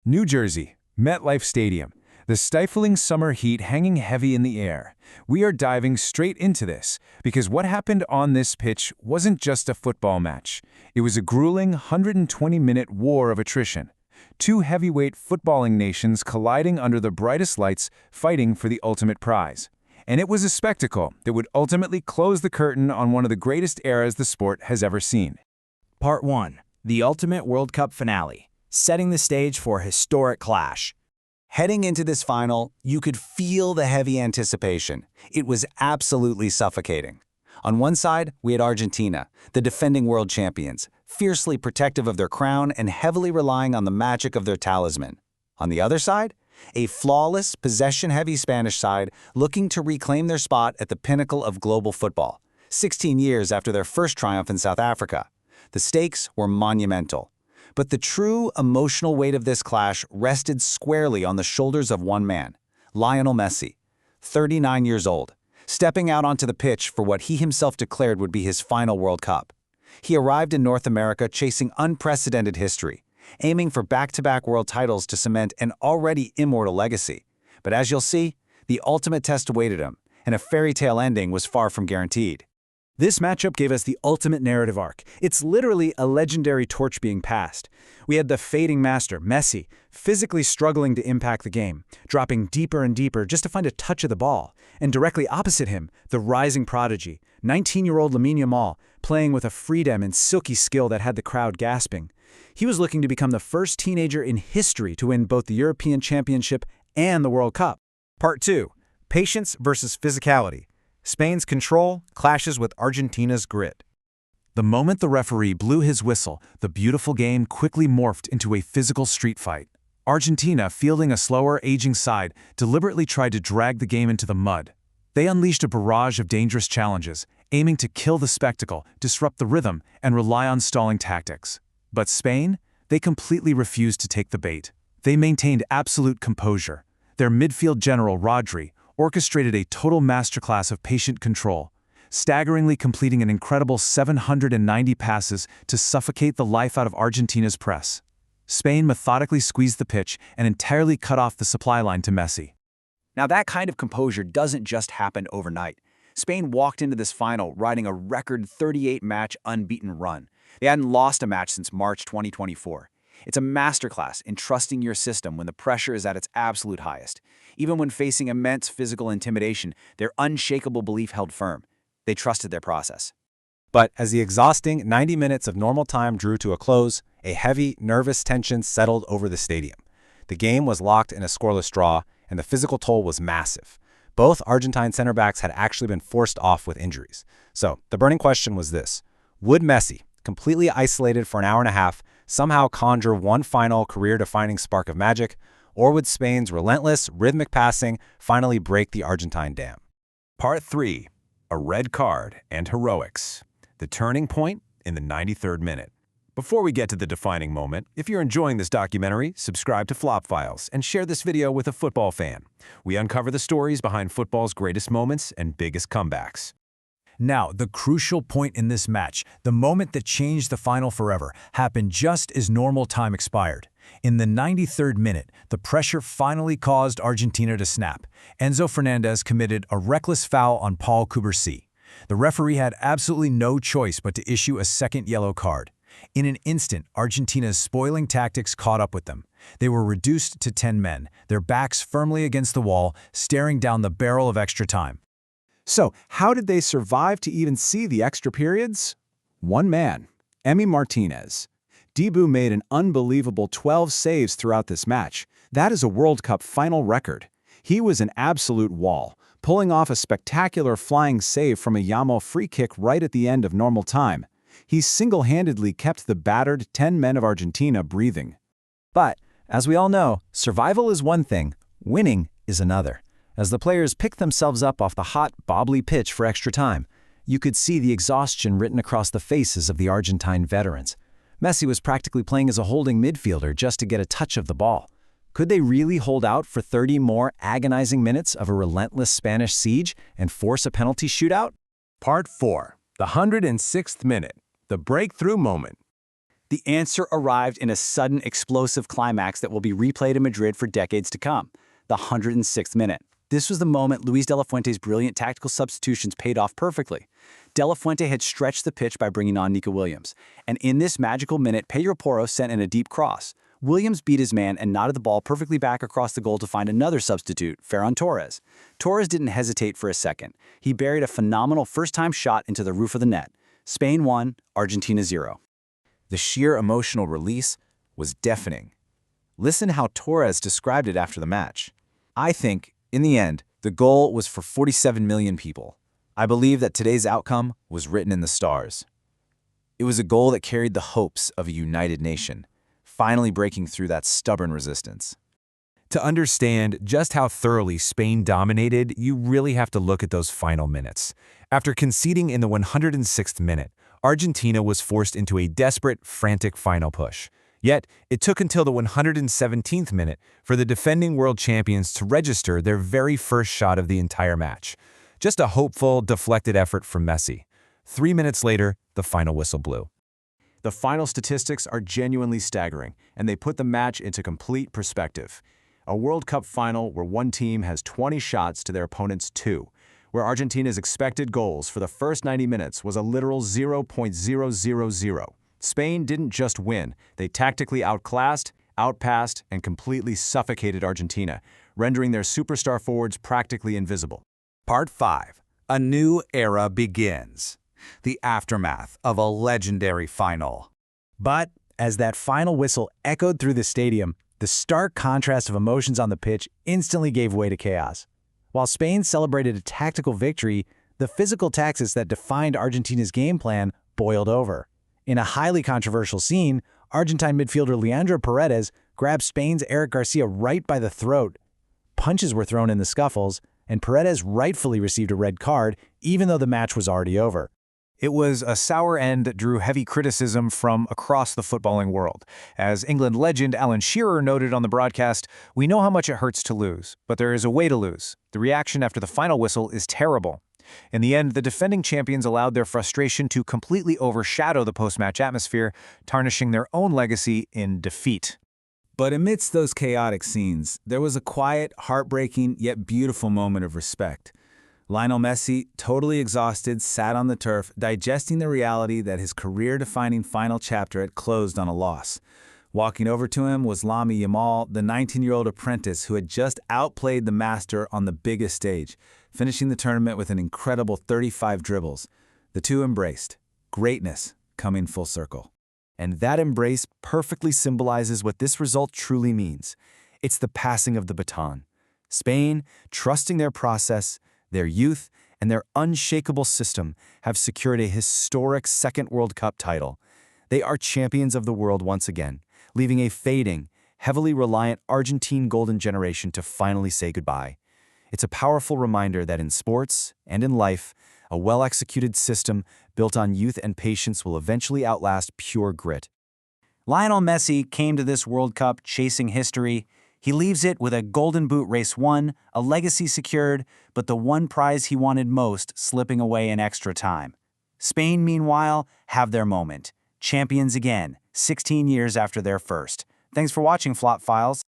New Jersey, MetLife Stadium. The stifling summer heat hanging heavy in the air. We are diving straight into this because what happened on this pitch wasn't just a football match. It was a grueling 120-minute war of attrition. Two heavyweight footballing nations colliding under the brightest lights, fighting for the ultimate prize. And it was a spectacle that would ultimately close the curtain on one of the greatest eras the sport has ever seen. Part 1. The Ultimate World Cup Finale, setting the stage for a historic clash. Heading into this final, you could feel the heavy anticipation. It was absolutely suffocating. On one side, we had Argentina, the defending world champions, fiercely protective of their crown and heavily relying on the magic of their talisman. On the other side, a flawless, possession-heavy Spanish side looking to reclaim their spot at the pinnacle of global football, 16 years after their first triumph in South Africa. The stakes were monumental. But the true emotional weight of this clash rested squarely on the shoulders of one man, Lionel Messi, 39 years old, stepping out onto the pitch for what he himself declared would be his final World Cup. He arrived in North America chasing unprecedented history, aiming for back-to-back world titles to cement an already immortal legacy. But as you'll see, the ultimate test awaited him, and a fairy tale ending was far from guaranteed. This matchup gave us the ultimate narrative arc. It's literally a legendary torch being passed. We had the fading master, Messi, physically struggling to impact the game, dropping deeper and deeper just to find a touch of the ball. And directly opposite him, the rising prodigy, 19-year-old Lamine Yamal, playing with a freedom and silky skill that had the crowd gasping. He was looking to become the first teenager in history to win both the European Championship and the World Cup. Part 2. Patience versus physicality. Spain's control clashes with Argentina's grit. The moment the referee blew his whistle, the beautiful game quickly morphed into a physical street fight. Argentina, fielding a slower, aging side, deliberately tried to drag the game into the mud. They unleashed a barrage of dangerous challenges, aiming to kill the spectacle, disrupt the rhythm, and rely on stalling tactics. But Spain? They completely refused to take the bait. They maintained absolute composure. Their midfield general, Rodri, orchestrated a total masterclass of patient control, staggeringly completing an incredible 790 passes to suffocate the life out of Argentina's press. Spain methodically squeezed the pitch and entirely cut off the supply line to Messi. Now that kind of composure doesn't just happen overnight. Spain walked into this final riding a record 38-match unbeaten run. They hadn't lost a match since March 2024. It's a masterclass in trusting your system when the pressure is at its absolute highest. Even when facing immense physical intimidation, their unshakable belief held firm. They trusted their process. But as the exhausting 90 minutes of normal time drew to a close, a heavy, nervous tension settled over the stadium. The game was locked in a scoreless draw, and the physical toll was massive. Both Argentine center backs had actually been forced off with injuries. So the burning question was this: would Messi, completely isolated for an hour and a half, somehow conjure one final career-defining spark of magic, or would Spain's relentless, rhythmic passing finally break the Argentine dam? Part 3. A red card and heroics. The turning point in the 93rd minute. Before we get to the defining moment, if you're enjoying this documentary, subscribe to Flop Files and share this video with a football fan. We uncover the stories behind football's greatest moments and biggest comebacks. Now, the crucial point in this match, the moment that changed the final forever, happened just as normal time expired. In the 93rd minute, the pressure finally caused Argentina to snap. Enzo Fernandez committed a reckless foul on Paul Cubarsí. The referee had absolutely no choice but to issue a second yellow card. In an instant, Argentina's spoiling tactics caught up with them. They were reduced to 10 men, their backs firmly against the wall, staring down the barrel of extra time. So, how did they survive to even see the extra periods? One man, Lionel Martínez. Dibu made an unbelievable 12 saves throughout this match. That is a World Cup final record. He was an absolute wall, pulling off a spectacular flying save from a Yamal free kick right at the end of normal time. He single-handedly kept the battered 10 men of Argentina breathing. But, as we all know, survival is one thing, winning is another. As the players picked themselves up off the hot, bobbly pitch for extra time, you could see the exhaustion written across the faces of the Argentine veterans. Messi was practically playing as a holding midfielder just to get a touch of the ball. Could they really hold out for 30 more agonizing minutes of a relentless Spanish siege and force a penalty shootout? Part 4. The 106th minute. The breakthrough moment. The answer arrived in a sudden, explosive climax that will be replayed in Madrid for decades to come, the 106th minute. This was the moment Luis de la Fuente's brilliant tactical substitutions paid off perfectly. De la Fuente had stretched the pitch by bringing on Nico Williams, and in this magical minute, Pedro Porro sent in a deep cross. Williams beat his man and nodded the ball perfectly back across the goal to find another substitute, Ferran Torres. Torres didn't hesitate for a second. He buried a phenomenal first-time shot into the roof of the net. Spain 1, Argentina 0. The sheer emotional release was deafening. Listen how Torres described it after the match. I think, in the end, the goal was for 47 million people. I believe that today's outcome was written in the stars. It was a goal that carried the hopes of a united nation, finally breaking through that stubborn resistance. To understand just how thoroughly Spain dominated, you really have to look at those final minutes. After conceding in the 106th minute, Argentina was forced into a desperate, frantic final push. Yet, it took until the 117th minute for the defending world champions to register their very first shot of the entire match. Just a hopeful, deflected effort from Messi. 3 minutes later, the final whistle blew. The final statistics are genuinely staggering, and they put the match into complete perspective. A World Cup final where one team has 20 shots to their opponent's 2, where Argentina's expected goals for the first 90 minutes was a literal 0.000. Spain didn't just win, they tactically outclassed, outpassed, and completely suffocated Argentina, rendering their superstar forwards practically invisible. Part 5. A new era begins. The aftermath of a legendary final. But as that final whistle echoed through the stadium, the stark contrast of emotions on the pitch instantly gave way to chaos. While Spain celebrated a tactical victory, the physical taxes that defined Argentina's game plan boiled over. In a highly controversial scene, Argentine midfielder Leandro Paredes grabbed Spain's Eric Garcia right by the throat. Punches were thrown in the scuffles, and Paredes rightfully received a red card, even though the match was already over. It was a sour end that drew heavy criticism from across the footballing world. As England legend Alan Shearer noted on the broadcast, "We know how much it hurts to lose, but there is a way to lose. The reaction after the final whistle is terrible." In the end, the defending champions allowed their frustration to completely overshadow the post-match atmosphere, tarnishing their own legacy in defeat. But amidst those chaotic scenes, there was a quiet, heartbreaking, yet beautiful moment of respect. Lionel Messi, totally exhausted, sat on the turf, digesting the reality that his career-defining final chapter had closed on a loss. Walking over to him was Lamine Yamal, the 19-year-old apprentice who had just outplayed the master on the biggest stage, finishing the tournament with an incredible 35 dribbles. The two embraced, greatness coming full circle. And that embrace perfectly symbolizes what this result truly means. It's the passing of the baton. Spain, trusting their process, their youth, and their unshakable system have secured a historic second World Cup title. They are champions of the world once again, leaving a fading, heavily reliant Argentine golden generation to finally say goodbye. It's a powerful reminder that in sports and in life, a well-executed system built on youth and patience will eventually outlast pure grit. Lionel Messi came to this World Cup chasing history. He leaves it with a Golden Boot race won, a legacy secured, but the one prize he wanted most slipping away in extra time. Spain, meanwhile, have their moment. Champions again, 16 years after their first. Thanks for watching, Flop Files.